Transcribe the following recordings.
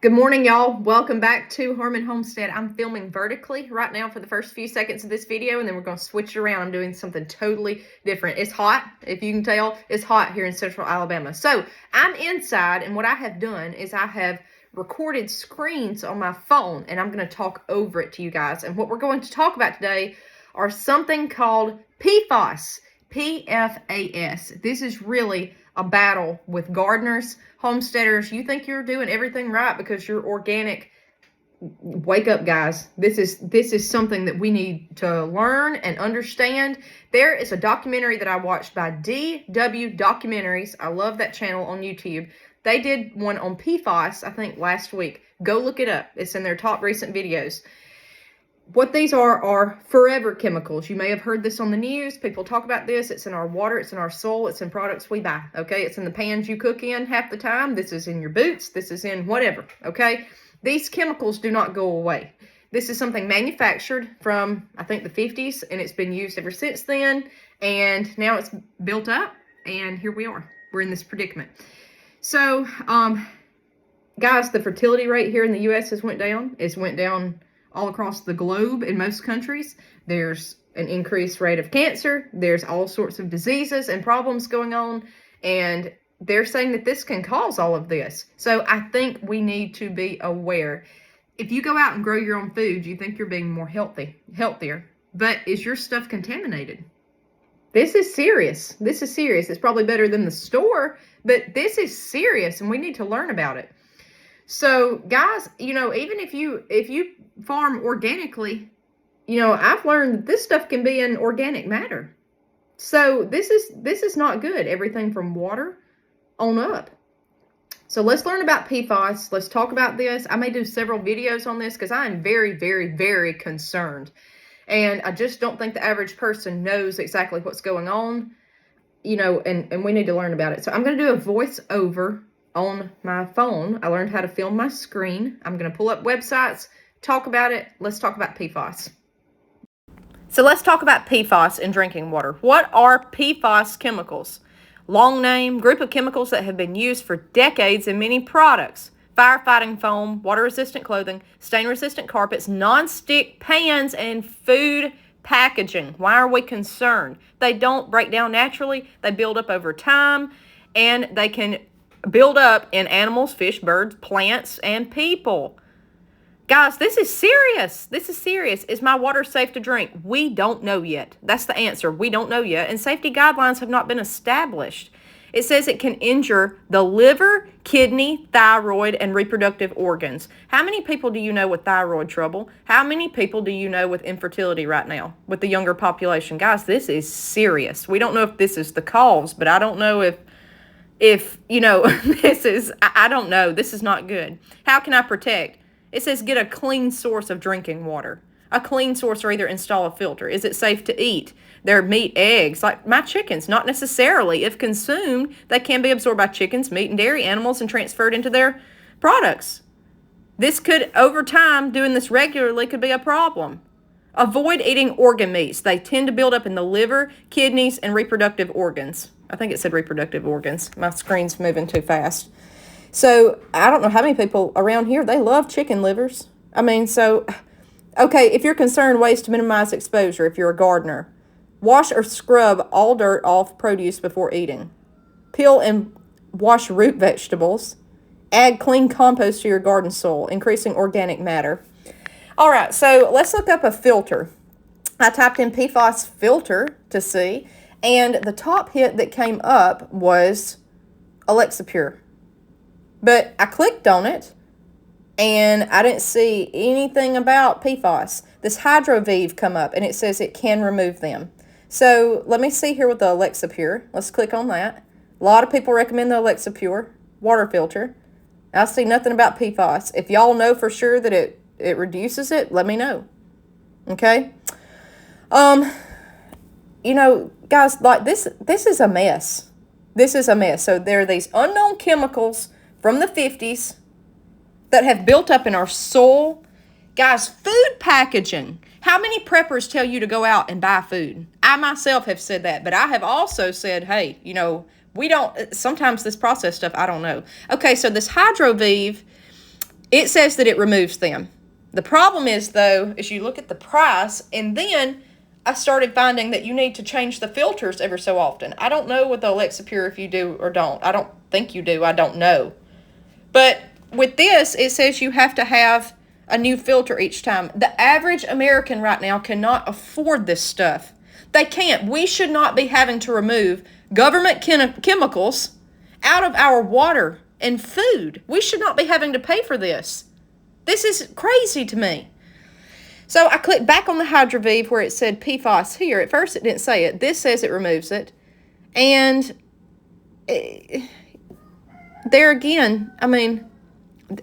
Good morning, y'all. Welcome back to Homestead. I'm filming vertically right now for the first few seconds of this video, and then we're going to switch it around. I'm doing something totally different. It's hot. If you can tell, it's hot here in central Alabama. So I'm inside, and what I have done is I have recorded screens on my phone, and I'm going to talk over it to you guys. And what we're going to talk about today are something called PFAS. PFAS. This is really a battle with gardeners, homesteaders. You think you're doing everything right because you're organic. Wake up, guys. This is something that we need to learn and understand. There is a documentary that I watched by DW Documentaries. I love that channel on YouTube. They did one on PFAS, I think, last week. Go look it up. It's in their top recent videos. What these are forever chemicals. You may have heard this on the news. People talk about this. It's in our water. It's in our soil. It's in products we buy. Okay? It's in the pans you cook in half the time. This is in your boots. This is in whatever. Okay? These chemicals do not go away. This is something manufactured from, I think, the 50s, and it's been used ever since then. And now it's built up, and here we are. We're in this predicament. So, guys, the fertility rate here in the U.S. has went down. It's went down all across the globe in most countries. There's an increased rate of cancer. There's all sorts of diseases and problems going on. And they're saying that this can cause all of this. So I think we need to be aware. If you go out and grow your own food, you think you're being more healthier. But is your stuff contaminated? This is serious. This is serious. It's probably better than the store, but this is serious and we need to learn about it. So, guys, even if you farm organically, I've learned that this stuff can be in organic matter. So this is not good. Everything from water on up. So let's learn about PFAS. Let's talk about this. I may do several videos on this because I am very, very, very concerned. And I just don't think the average person knows exactly what's going on, and we need to learn about it. So I'm going to do a voiceover on my phone. I learned how to film my screen. I'm going to pull up websites, talk about it. Let's talk about PFAS. So let's talk about PFAS in drinking water. What are PFAS chemicals? Long name, group of chemicals that have been used for decades in many products. Firefighting foam, water-resistant clothing, stain-resistant carpets, non-stick pans, and food packaging. Why are we concerned? They don't break down naturally. They build up over time, and they can build up in animals, fish, birds, plants, and people. Guys, this is serious. This is serious. Is my water safe to drink? We don't know yet. That's the answer. We don't know yet. And safety guidelines have not been established. It says it can injure the liver, kidney, thyroid, and reproductive organs. How many people do you know with thyroid trouble? How many people do you know with infertility right now with the younger population? Guys, this is serious. We don't know if this is the cause, but I don't know if I don't know. This is not good. How can I protect? It says get a clean source of drinking water. A clean source, or either install a filter. Is it safe to eat? Their meat, eggs, like my chickens, not necessarily. If consumed, they can be absorbed by chickens, meat, and dairy animals and transferred into their products. This could, over time, doing this regularly could be a problem. Avoid eating organ meats. They tend to build up in the liver, kidneys, and reproductive organs. I think it said reproductive organs. My screen's moving too fast. So I don't know how many people around here, they love chicken livers. Okay, if you're concerned, ways to minimize exposure if you're a gardener. Wash or scrub all dirt off produce before eating. Peel and wash root vegetables. Add clean compost to your garden soil, increasing organic matter. All right, so let's look up a filter. I typed in PFAS filter to see, and the top hit that came up was Alexa Pure. But I clicked on it, and I didn't see anything about PFAS. This Hydrovive come up, and it says it can remove them. So let me see here with the Alexa Pure. Let's click on that. A lot of people recommend the Alexa Pure water filter. I see nothing about PFAS. If y'all know for sure that it reduces it, let me know. Okay? Guys, like this is a mess. This is a mess. So there are these unknown chemicals from the 50s that have built up in our soil. Guys, food packaging. How many preppers tell you to go out and buy food? I myself have said that, but I have also said, hey, we don't, sometimes this processed stuff, I don't know. Okay, so this Hydrovive It says that it removes them. The problem is, though, is you look at the price, and then I started finding that you need to change the filters every so often. I don't know with the Alexa Pure if you do or don't. I don't think you do. I don't know. But with this, it says you have to have a new filter each time. The average American right now cannot afford this stuff. They can't. We should not be having to remove government chemicals out of our water and food. We should not be having to pay for this. This is crazy to me. So I clicked back on the Hydroviv where it said PFAS here. At first it didn't say it. This says it removes it. And there again, I mean,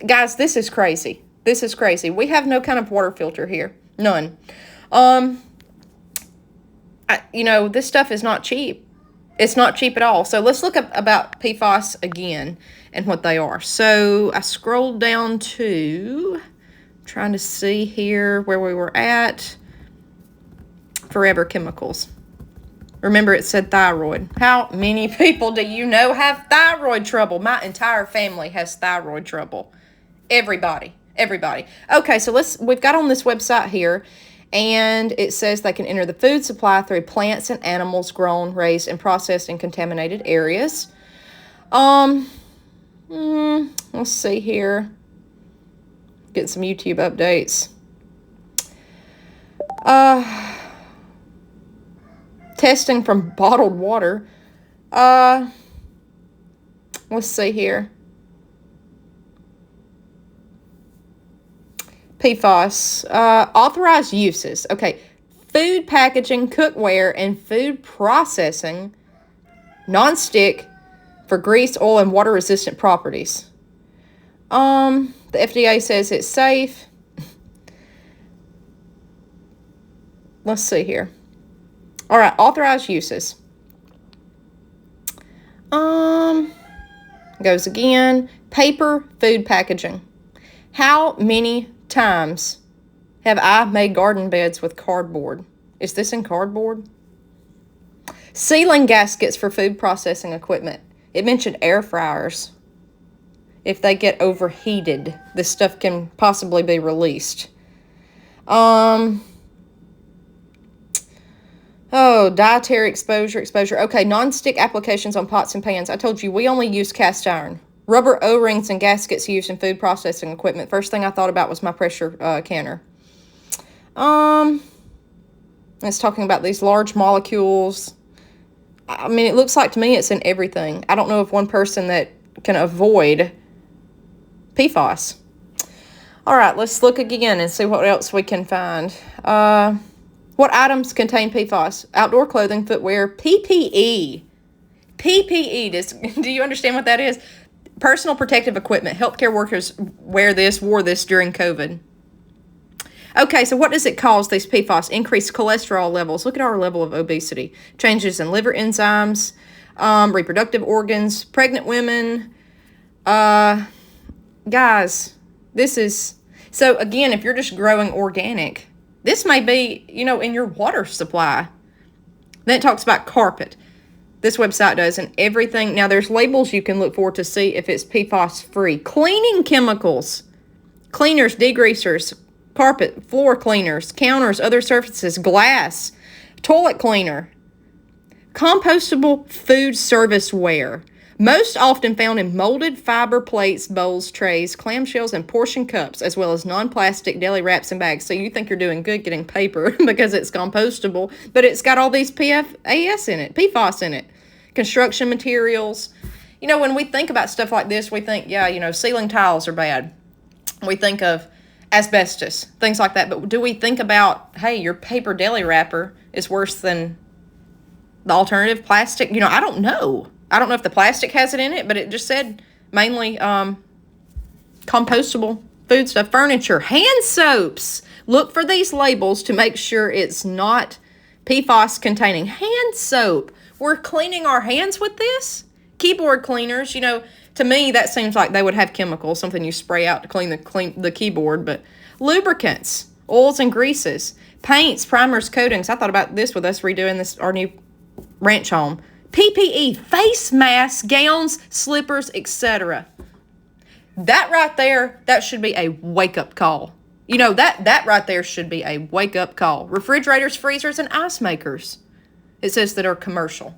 guys, this is crazy. This is crazy. We have no kind of water filter here. None. This stuff is not cheap. It's not cheap at all. So let's look up about PFAS again and what they are. So I scrolled down to, trying to see here where we were at. Forever chemicals. Remember, it said thyroid. How many people do you know have thyroid trouble? My entire family has thyroid trouble. Everybody. Okay, so we've got on this website here, and it says they can enter the food supply through plants and animals grown, raised, and processed in contaminated areas. Let's see here. Get some YouTube updates. Testing from bottled water. Let's see here. PFAS. Authorized uses. Okay. Food packaging, cookware, and food processing. Non-stick for grease, oil, and water-resistant properties. The FDA says it's safe. Let's see here. All right, authorized uses. Goes again. Paper food packaging. How many times have I made garden beds with cardboard? Is this in cardboard? Sealing gaskets for food processing equipment. It mentioned air fryers. If they get overheated, this stuff can possibly be released. Dietary exposure. Okay, non-stick applications on pots and pans. I told you we only use cast iron. Rubber O-rings and gaskets used in food processing equipment. First thing I thought about was my pressure canner. It's talking about these large molecules. I mean, it looks like to me it's in everything. I don't know of one person that can avoid PFAS. All right, let's look again and see what else we can find. What items contain PFAS? Outdoor clothing, footwear, PPE. PPE, do you understand what that is? Personal protective equipment. Healthcare workers wore this during COVID. Okay, so what does it cause, these PFAS? Increased cholesterol levels. Look at our level of obesity. Changes in liver enzymes, reproductive organs, pregnant women. Guys, this is... So, again, if you're just growing organic, this may be, in your water supply. Then it talks about carpet. This website does, and everything. Now, there's labels you can look for to see if it's PFAS-free. Cleaning chemicals. Cleaners, degreasers, carpet, floor cleaners, counters, other surfaces, glass, toilet cleaner, compostable food serviceware, most often found in molded fiber plates, bowls, trays, clamshells, and portion cups, as well as non-plastic deli wraps and bags. So you think you're doing good getting paper because it's compostable, but it's got all these PFAS in it, PFAS in it, construction materials. When we think about stuff like this, we think, ceiling tiles are bad. We think of asbestos, things like that. But do we think about, hey, your paper deli wrapper is worse than the alternative plastic? I don't know. I don't know if the plastic has it in it, but it just said mainly compostable food stuff. Furniture, hand soaps. Look for these labels to make sure it's not PFAS containing. Hand soap. We're cleaning our hands with this? Keyboard cleaners, to me, that seems like they would have chemicals, something you spray out to clean the keyboard. But lubricants, oils and greases, paints, primers, coatings. I thought about this with us redoing our new ranch home. PPE, face masks, gowns, slippers, etc. That right there, that should be a wake-up call. You know, that right there should be a wake-up call. Refrigerators, freezers, and ice makers. It says that are commercial.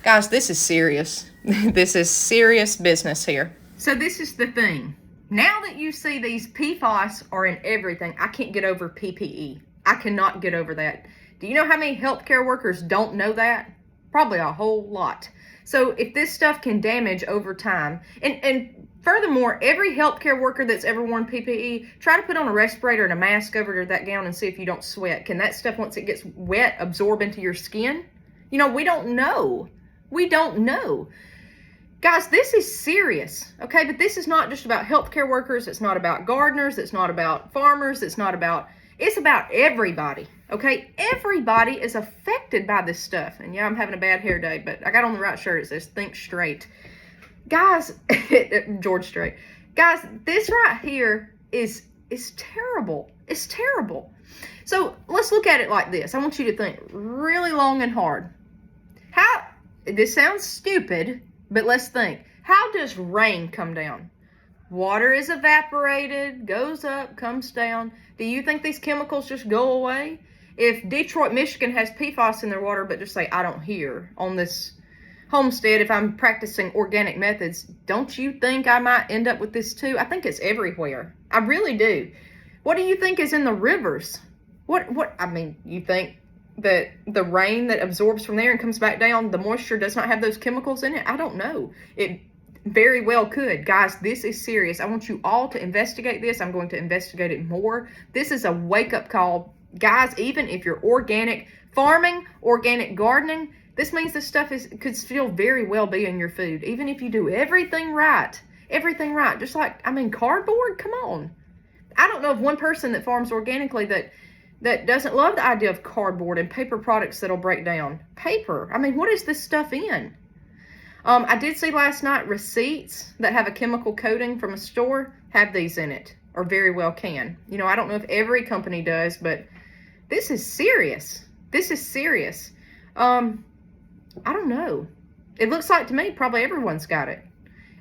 Guys, this is serious. This is serious business here. So this is the thing. Now that you see these PFAS are in everything, I can't get over PPE. I cannot get over that. Do you know how many healthcare workers don't know that? Probably a whole lot. So if this stuff can damage over time, and furthermore, every healthcare worker that's ever worn PPE, try to put on a respirator and a mask over that gown and see if you don't sweat. Can that stuff, once it gets wet, absorb into your skin? You know, we don't know. We don't know. Guys, this is serious, okay? But this is not just about healthcare workers. It's not about gardeners. It's not about farmers. It's about everybody, okay? Everybody is affected by this stuff. And yeah, I'm having a bad hair day, but I got on the right shirt. It says think straight. Guys, George Strait. Guys, this right here is terrible. It's terrible. So let's look at it like this. I want you to think really long and hard. This sounds stupid, but let's think. How does rain come down? Water is evaporated, goes up, comes down. Do you think these chemicals just go away? If Detroit, Michigan has PFAS in their water, but just say, I don't hear on this homestead, if I'm practicing organic methods, don't you think I might end up with this too? I think it's everywhere. I really do. What do you think is in the rivers? I mean, you think that the rain that absorbs from there and comes back down, the moisture does not have those chemicals in it? I don't know. It very well could. Guys, this is serious. I want you all to investigate this. I'm going to investigate it more. This is a wake-up call. Guys, even if you're organic farming, organic gardening, this means this stuff could still very well be in your food. Even if you do everything right. Just like, I mean, cardboard? Come on. I don't know of one person that farms organically that doesn't love the idea of cardboard and paper products that'll break down. Paper. I mean, what is this stuff in? I did see last night receipts that have a chemical coating from a store have these in it, or very well can. You know, I don't know if every company does, but this is serious. This is serious. I don't know. It looks like to me probably everyone's got it.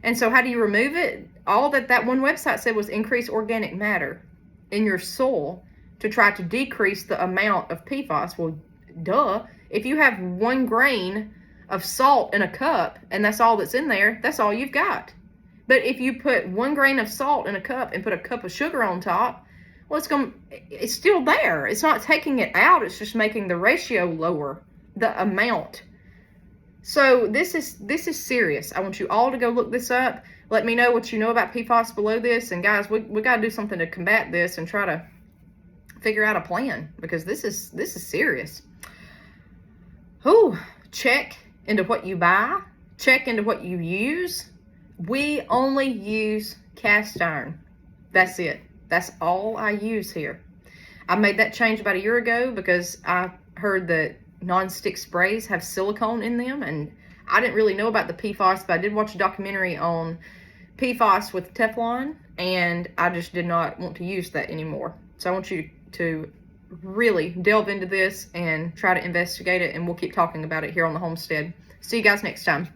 And so how do you remove it? All that one website said was increase organic matter in your soil to try to decrease the amount of PFAS. Well, duh. If you have 1 grain of salt in a cup and that's all that's in there, that's all you've got. But if you put 1 grain of salt in a cup and put a cup of sugar on top, well, it's still there. It's not taking it out. It's just making the ratio lower, the amount. So this is serious. I want you all to go look this up. Let me know what you know about PFAS below this. And guys, we got to do something to combat this and try to figure out a plan, because this is serious. Check into what you buy. Check into what you use. We only use cast iron. That's it. That's all I use here. I made that change about a year ago because I heard that non-stick sprays have silicone in them, and I didn't really know about the PFAS, but I did watch a documentary on PFAS with Teflon, and I just did not want to use that anymore. So I want you to really delve into this and try to investigate it, and we'll keep talking about it here on the homestead. See you guys next time.